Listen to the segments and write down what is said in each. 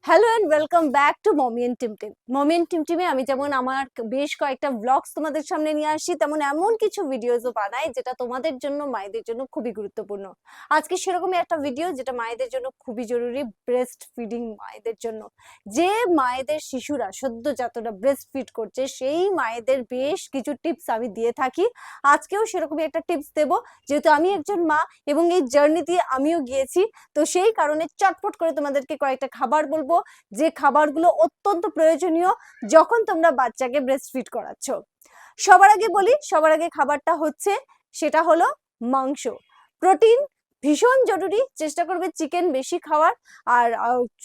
Hello and welcome back to Mommy and Tim Tim. Mommy and Tim টিমে আমি যেমন আমার বেশ কয়েকটা ব্লগস তোমাদের সামনে নিয়ে আসি, তেমন এমন কিছু ভিডিওসও বানাই যেটা তোমাদের জন্য, মায়েদের জন্য খুবই গুরুত্বপূর্ণ। আজকে সেরকমই একটা ভিডিও যেটা মায়েদের জন্য খুবই জরুরি, ব্রেস্ট ফিডিং মায়েদের জন্য। যে মায়েদের শিশুরা সদ্যজাতরা ব্রেস্ট ফিড করছে সেই মায়েদের বেশ কিছু টিপস আমি দিয়ে থাকি। আজকেও সেরকমই একটা টিপস দেব, যেহেতু আমি একজন মা এবং এই জার্নি দিয়ে আমিও গিয়েছি। তো সেই কারণে চটপট করে তোমাদেরকে কয়েকটা খাবার বলবো, যে খাবারগুলো অত্যন্ত প্রয়োজনীয় যখন তোমরা বাচ্চাকে ব্রেস্ট ফিড করাচ্ছ। সবার আগে খাবারটা হচ্ছে, সেটা হলো মাংস। প্রোটিন ভীষণ জরুরি, চেষ্টা করবে চিকেন বেশি খাওয়ার। আর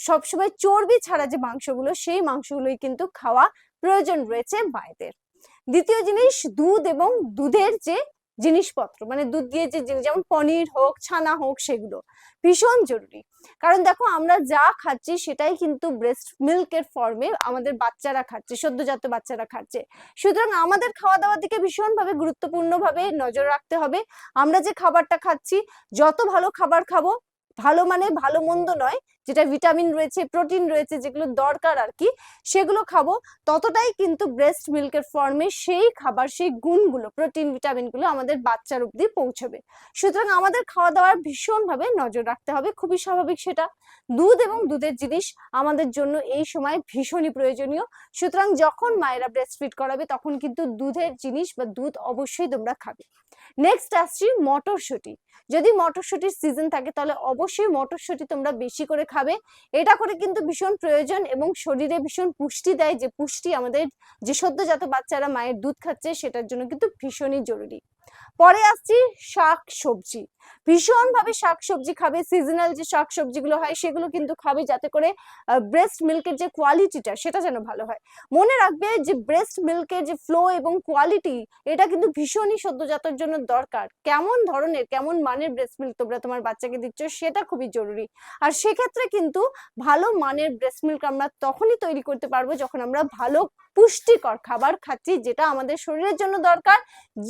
সবসময় চর্বি ছাড়া যে মাংসগুলো, সেই মাংসগুলোই কিন্তু খাওয়া প্রয়োজন রয়েছে মায়েদের। দ্বিতীয় জিনিস, দুধ এবং দুধের যে জিনিসপত্র, মানে দুধ দিয়ে যে যেমন পনির হোক, ছানা হোক, সেগুলো ভীষণ জরুরি। কারণ দেখো, আমরা যা খাচ্ছি সেটাই কিন্তু ব্রেস্ট মিল্কের ফর্মে আমাদের বাচ্চারা খাচ্ছে, সদ্যজাত বাচ্চারা খাচ্ছে। সুতরাং আমাদের খাওয়া দাওয়ার দিকে ভীষণভাবে গুরুত্বপূর্ণভাবে নজর রাখতে হবে। আমরা যে খাবারটা খাচ্ছি, যত ভালো খাবার খাবো, ভালো মানে ভালো মন্দ নয়, যেটা ভিটামিন রয়েছে, প্রোটিন রয়েছে, যেগুলো দরকার আর কি, সেগুলো খাবো, ততটাই কিন্তু ব্রেস্ট মিল্কের ফর্মে সেই খাবার, সেই গুণগুলো, প্রোটিন ভিটামিনগুলো আমাদের বাচ্চার অব্দি পৌঁছবে। সুতরাং আমাদের খাওয়া দাওয়ার ভীষণভাবে নজর রাখতে হবে, খুবই স্বাভাবিক সেটা। দুধ এবং দুধের জিনিস আমাদের জন্য এই সময় ভীষণই প্রয়োজনীয়। সুতরাং যখন মায়েরা ব্রেস্ট ফিড করাবে, তখন কিন্তু দুধের জিনিস বা দুধ অবশ্যই তোমরা খাবে। নেক্সট আসছি মটরশুঁটি। যদি মটরশুঁটির সিজন থাকে, তাহলে অবশ্যই মটরশুঁটি তোমরা বেশি করে খাবে। এটা করে কিন্তু ভীষণ প্রয়োজন এবং শরীরে ভীষণ পুষ্টি দেয়, যে পুষ্টি আমাদের যে সদ্যজাত বাচ্চারা মায়ের দুধ খাচ্ছে সেটার জন্য কিন্তু ভীষণই জরুরি। পরে আসছি শাক সবজি। ভীষণভাবে শাক সবজি খাবে, সিজনাল যে শাক সবজিগুলো হয় সেগুলো কিন্তু খাবে, যাতে করে ব্রেস্ট মিল্কের যে কোয়ালিটিটা সেটা যেন ভালো হয়। মনে রাখবে যে ব্রেস্ট মিল্কের যে ফ্লো এবং কোয়ালিটি, এটা কিন্তু ভীষণই সদ্যজাতর জন্য দরকার। কেমন ধরনের, কেমন মানের ব্রেস্ট মিল্ক তোমরা তোমার বাচ্চাকে দিচ্ছ, সেটা খুবই জরুরি। আর সেক্ষেত্রে কিন্তু ভালো মানের ব্রেস্ট মিল্ক আমরা তখনই তৈরি করতে পারবো যখন আমরা ভালো পুষ্টিকর খাবার খাচ্ছি, যেটা আমাদের শরীরের জন্য দরকার,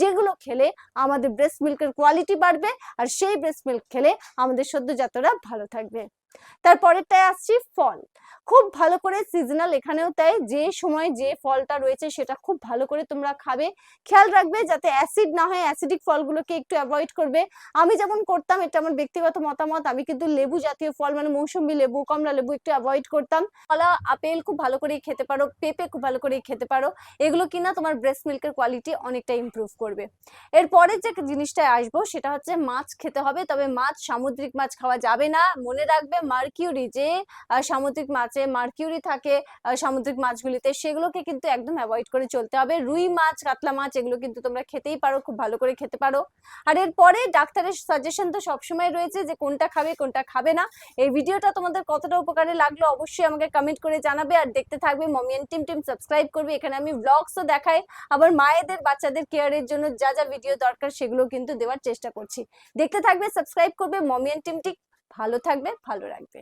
যেগুলো খেলে আমাদের ব্রেস্ট মিল্কের কোয়ালিটি বাড়বে, আর সেই ব্রেস্ট মিল্ক খেলে আমাদের সদ্যজাতরা ভালো থাকবে। তারপরেরটায় আসছি ফল। খুব ভালো করে সিজনাল, এখানেও তাই, যে সময় যে ফলটা রয়েছে সেটা খুব ভালো করে তোমরা খাবে। খেয়াল রাখবে যাতে অ্যাসিড না হয়, অ্যাসিডিক ফলগুলোকে একটু অ্যাভয়েড করবে। আমি যেমন করতাম, এটা আমার ব্যক্তিগত মতামত, আমি কিন্তু লেবু জাতীয় ফল, মানে মৌসুম্বি লেবু, কমলা লেবু একটু অ্যাভয়েড করতাম। কলা, আপেল খুব ভালো করেই খেতে পারো, পেঁপে খুব ভালো করেই খেতে পারো। এগুলো কিনা তোমার ব্রেস্ট মিল্কের কোয়ালিটি অনেকটা ইমপ্রুভ করবে। এরপরে যে জিনিসটায় আসবো, সেটা হচ্ছে মাছ খেতে হবে, তবে মাছ, সামুদ্রিক মাছ খাওয়া যাবে না। মনে রাখবে মার্কিউরি, যে সামুদ্রিক মাছে মার্কিউরি থাকে সামুদ্রিক মাছগুলিতে, সেগুলোকে কিন্তু একদম অ্যাভয়েড করে চলতে হবে। রুই মাছ, কাতলা মাছ, এগুলো কিন্তু তোমরা খেতেই পারো, খুব ভালো করে খেতে পারো। আর এরপরে ডাক্তারের সাজেশন তো সবসময় রয়েছে যে কোনটা খাবে কোনটা খাবে না। এই ভিডিওটা তোমাদের কতটা উপকারে লাগলো অবশ্যই আমাকে কমেন্ট করে জানাবে। আর দেখতে থাকবে Mommy and Tim Tim, subscribe করবে। এখানে আমি ব্লগসও দেখাই, আবার মায়েদের, বাচ্চাদের কেয়ারের জন্য যা যা ভিডিও দরকার সেগুলো কিন্তু দেওয়ার চেষ্টা করছি। দেখতে থাকবে, সাবস্ক্রাইব করবে। মমি এন্ড টিম টিম ভালো থাকবে, ভালো রাখবে।